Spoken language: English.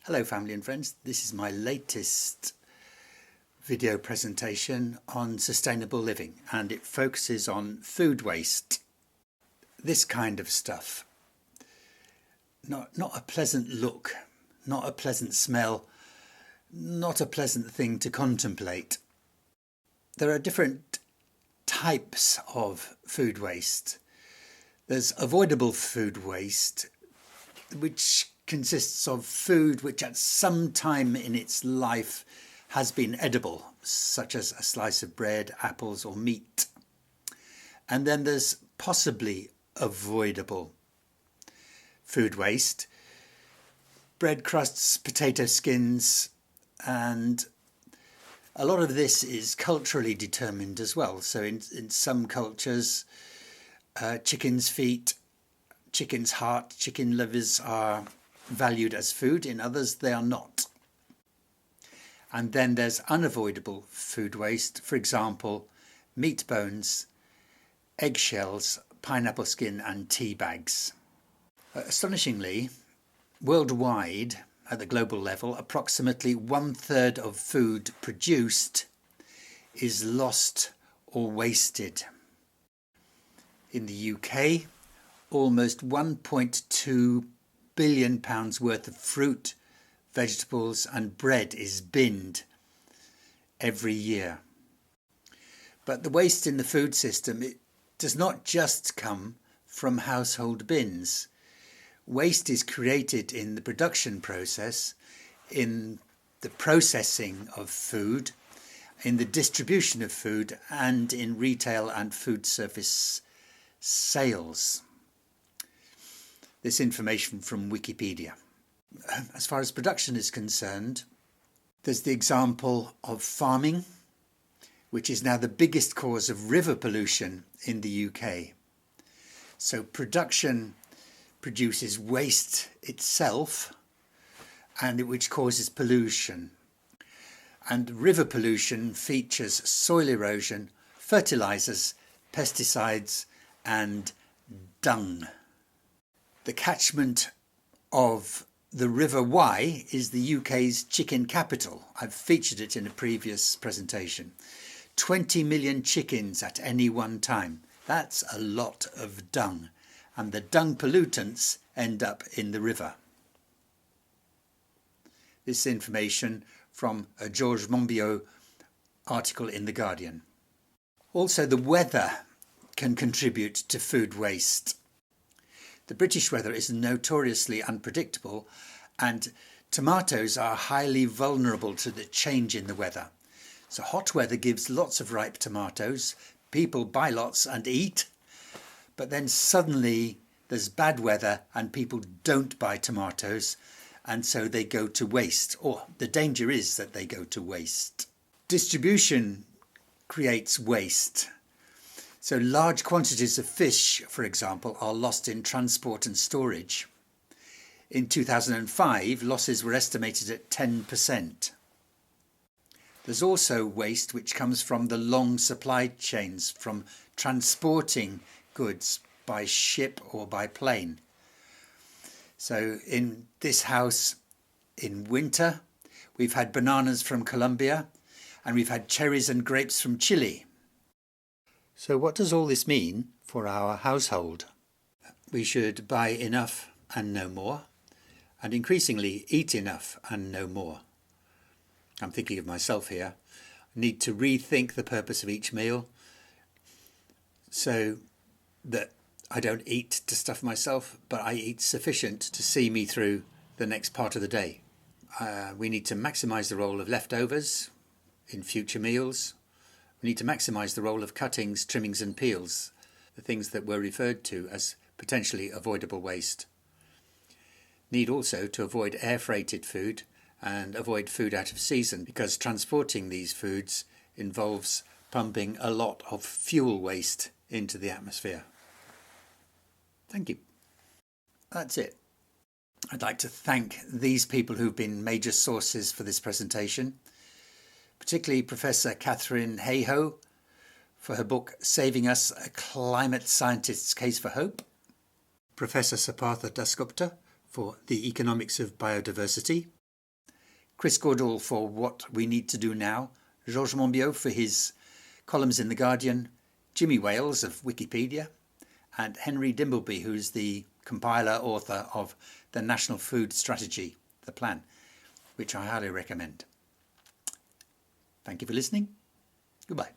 Hello family and friends, this is my latest video presentation on sustainable living and it focuses on food waste. This kind of stuff. Not a pleasant look, not a pleasant smell, not a pleasant thing to contemplate. There are different types of food waste. There's avoidable food waste, which consists of food which at some time in its life has been edible, such as a slice of bread, apples or meat. And then there's possibly avoidable food waste, bread crusts, potato skins, and a lot of this is culturally determined as well. So in some cultures, chicken's feet, chicken's heart, chicken livers are valued as food, in others they are not. And then there's unavoidable food waste, for example, meat bones, eggshells, pineapple skin and tea bags. Astonishingly, worldwide, at the global level, approximately 1/3 of food produced is lost or wasted. In the UK, almost £1.2 billion worth of fruit, vegetables and bread is binned every year. But the waste in the food system, it does not just come from household bins. Waste is created in the production process, in the processing of food, in the distribution of food and in retail and food service sales. This information from Wikipedia. As far as production is concerned, there's the example of farming, which is now the biggest cause of river pollution in the UK. So production produces waste itself, and which causes pollution. And river pollution features soil erosion, fertilisers, pesticides and dung. The catchment of the River Wye is the UK's chicken capital. I've featured it in a previous presentation. 20 million chickens at any one time. That's a lot of dung. And the dung pollutants end up in the river. This information from a George Monbiot article in The Guardian. Also, the weather can contribute to food waste. The British weather is notoriously unpredictable and tomatoes are highly vulnerable to the change in the weather. So hot weather gives lots of ripe tomatoes, people buy lots and eat, but then suddenly there's bad weather and people don't buy tomatoes and so they go to waste, or the danger is that they go to waste. Distribution creates waste. So large quantities of fish, for example, are lost in transport and storage. In 2005, losses were estimated at 10%. There's also waste which comes from the long supply chains, from transporting goods by ship or by plane. So in this house in winter, we've had bananas from Colombia and we've had cherries and grapes from Chile. So what does all this mean for our household? We should buy enough and no more, and increasingly eat enough and no more. I'm thinking of myself here. I need to rethink the purpose of each meal so that I don't eat to stuff myself, but I eat sufficient to see me through the next part of the day. We need to maximise the role of leftovers in future meals. We need to maximise the role of cuttings, trimmings and peels, the things that were referred to as potentially avoidable waste. Need also to avoid air-freighted food and avoid food out of season, because transporting these foods involves pumping a lot of fuel waste into the atmosphere. Thank you. That's it. I'd like to thank these people who've been major sources for this presentation, particularly Professor Katharine Hayhoe for her book Saving Us, A Climate Scientist's Case for Hope, Professor Partha Dasgupta for The Economics of Biodiversity, Chris Goodall for What We Need to Do Now, Georges Monbiot for his columns in The Guardian, Jimmy Wales of Wikipedia, and Henry Dimbleby, who's the compiler, author of the National Food Strategy, the plan, which I highly recommend. Thank you for listening. Goodbye.